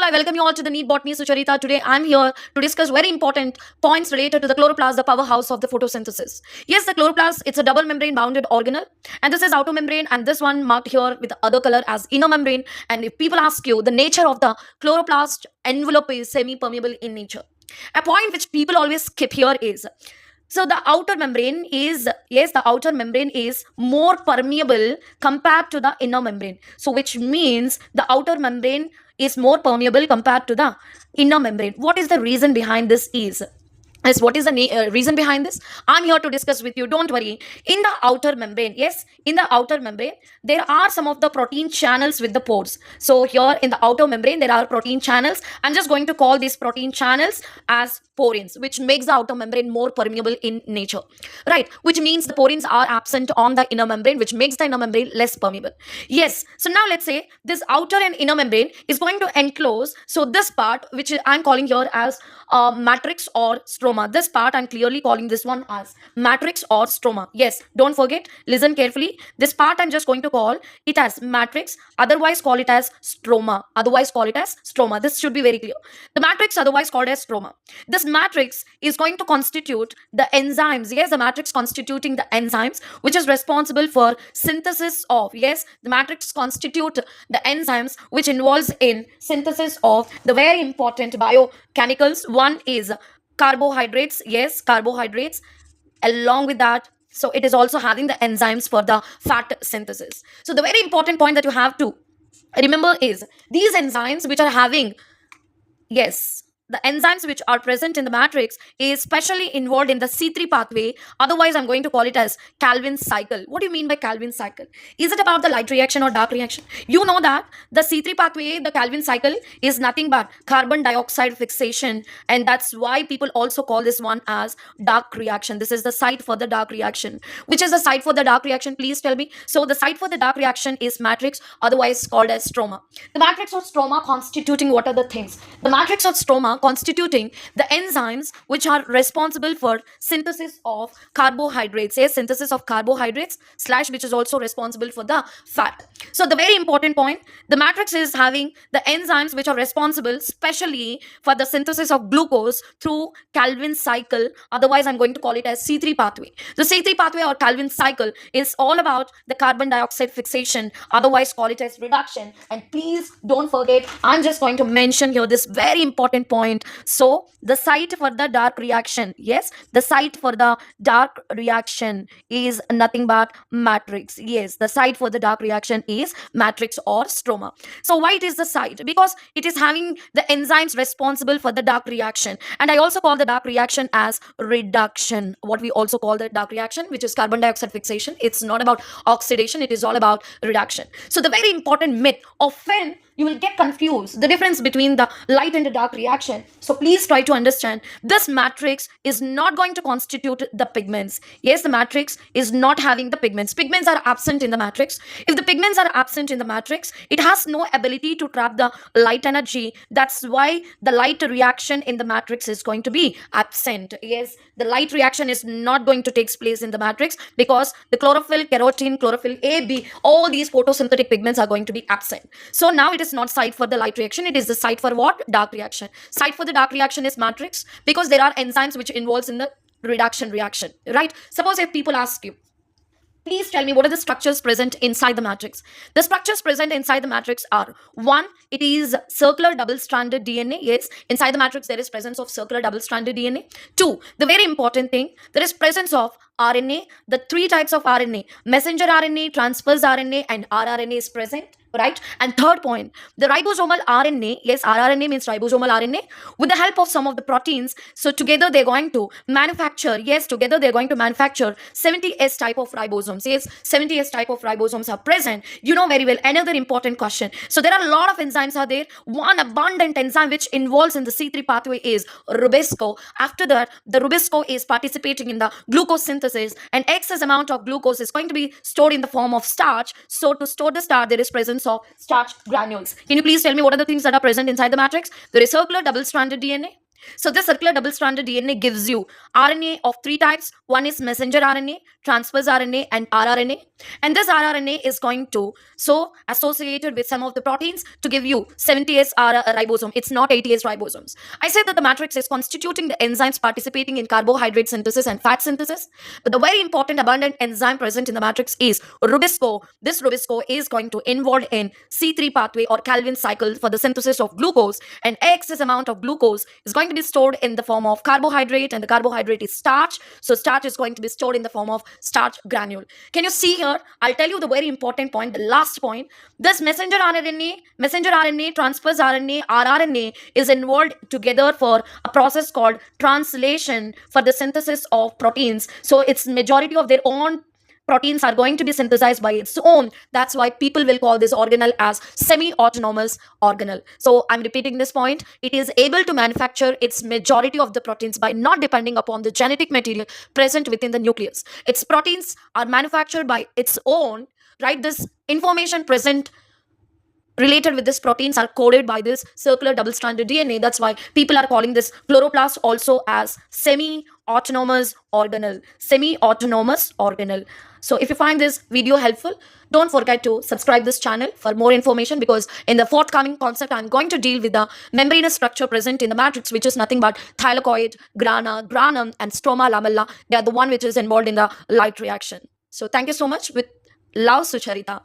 I welcome you all to the Neat Botany Sucharita. Today I'm here to discuss very important points related to the chloroplast, the powerhouse of the photosynthesis. Yes, the chloroplast, it's a double membrane bounded organelle, and this is outer membrane, and this one marked here with the other color as inner membrane. And if people ask you, the nature of the chloroplast envelope is semi-permeable in nature. A point which people always skip here is, so the outer membrane is, yes, the outer membrane is more permeable compared to the inner membrane. So which means the outer membrane is more permeable compared to the inner membrane. What is the reason behind this is what is the reason behind this? I'm here to discuss with you. Don't worry. In the outer membrane, yes, in the outer membrane, there are some of the protein channels with the pores. So here in the outer membrane, there are protein channels. I'm just going to call these protein channels as porins, which makes the outer membrane more permeable in nature, right? Which means the porins are absent on the inner membrane, which makes the inner membrane less permeable. Yes. So now let's say this outer and inner membrane is going to enclose. So this part, which I'm calling here as matrix or stroma. This part I'm clearly calling this one as matrix or stroma. Yes, don't forget, listen carefully. This part I'm just going to call it as matrix, otherwise call it as stroma. Otherwise call it as stroma. This should be very clear. The matrix, otherwise called as stroma. This matrix is going to constitute the enzymes. Yes, the matrix constituting the enzymes which is responsible for synthesis of, yes, the matrix constitute the enzymes which involves in synthesis of the very important biochemicals. One is carbohydrates, yes, carbohydrates. Along with that, so it is also having the enzymes for the fat synthesis. So the very important point that you have to remember is these enzymes which are having, yes, the enzymes which are present in the matrix is specially involved in the C3 pathway. Otherwise, I'm going to call it as Calvin's cycle. What do you mean by Calvin's cycle? Is it about the light reaction or dark reaction? You know that the C3 pathway, the Calvin cycle, is nothing but carbon dioxide fixation. And that's why people also call this one as dark reaction. This is the site for the dark reaction. Which is the site for the dark reaction? Please tell me. So the site for the dark reaction is matrix, otherwise called as stroma. The matrix or stroma constituting what are the things? The matrix or stroma constituting the enzymes which are responsible for synthesis of carbohydrates, yes, synthesis of carbohydrates slash which is also responsible for the fat. So the very important point, the matrix is having the enzymes which are responsible specially for the synthesis of glucose through Calvin cycle. Otherwise, I'm going to call it as C3 pathway. The C3 pathway or Calvin cycle is all about the carbon dioxide fixation. Otherwise, call it as reduction. And please don't forget, I'm just going to mention here this very important point. So the site for the dark reaction, yes, the site for the dark reaction is nothing but matrix. Yes, the site for the dark reaction is matrix or stroma. So why it is the site? Because it is having the enzymes responsible for the dark reaction. And I also call the dark reaction as reduction. What we also call the dark reaction, which is carbon dioxide fixation. It's not about oxidation, it is all about reduction. So the very important myth, often you will get confused the difference between the light and the dark reaction. So please try to understand this matrix is not going to constitute the pigments. Yes, the matrix is not having the pigments. Pigments are absent in the matrix. If the pigments are absent in the matrix, it has no ability to trap the light energy. That's why the light reaction in the matrix is going to be absent. Yes, the light reaction is not going to take place in the matrix because the chlorophyll, carotene, chlorophyll A, B, all these photosynthetic pigments are going to be absent. So now it is not site for the light reaction, it is the site for what? Dark reaction. Site for the dark reaction is matrix because there are enzymes which involves in the reduction reaction, right? Suppose if people ask you, please tell me what are the structures present inside the matrix. The structures present inside the matrix are: one, it is circular double-stranded DNA. Yes, inside the matrix there is presence of circular double-stranded DNA. Two, the very important thing, there is presence of RNA. The three types of RNA, messenger RNA, transverse RNA, and rRNA is present, right? And third point, the ribosomal RNA, yes, rRNA means ribosomal RNA, with the help of some of the proteins. So together they're going to manufacture, yes, together they're going to manufacture 70S type of ribosomes. Yes, 70S type of ribosomes are present. You know very well. Another important question. So there are a lot of enzymes are there. One abundant enzyme which involves in the C3 pathway is Rubisco. After that, the Rubisco is participating in the glucose synthesis, and excess amount of glucose is going to be stored in the form of starch. So to store the starch, there is presence of starch granules. Can you please tell me what are the things that are present inside the matrix? There is circular double-stranded DNA. So this circular double-stranded DNA gives you RNA of three types. One is messenger RNA, transverse RNA, and rRNA. And this rRNA is going to associated with some of the proteins to give you 70S ribosome. It's not 80S ribosomes. I said that the matrix is constituting the enzymes participating in carbohydrate synthesis and fat synthesis. But the very important abundant enzyme present in the matrix is rubisco. This rubisco is going to involve in C3 pathway or Calvin cycle for the synthesis of glucose, and excess amount of glucose is going to be stored in the form of carbohydrate, and the carbohydrate is starch. So starch is going to be stored in the form of starch granule. Can you see here? I'll tell you the very important point, the last point. This messenger RNA, transverse RNA, rRNA is involved together for a process called translation for the synthesis of proteins. So it's majority of their own proteins are going to be synthesized by its own. That's why people will call this organelle as semi-autonomous organelle. So I'm repeating this point. It is able to manufacture its majority of the proteins by not depending upon the genetic material present within the nucleus. Its proteins are manufactured by its own, right? This information present related with this proteins are coded by this circular double-stranded DNA. That's why people are calling this chloroplast also as semi-autonomous organelle. Semi-autonomous organelle. So if you find this video helpful, don't forget to subscribe this channel for more information, because in the forthcoming concept, I'm going to deal with the membranous structure present in the matrix, which is nothing but thylakoid, grana, granum, and stroma lamella. They are the one which is involved in the light reaction. So thank you so much. With love, Sucharita.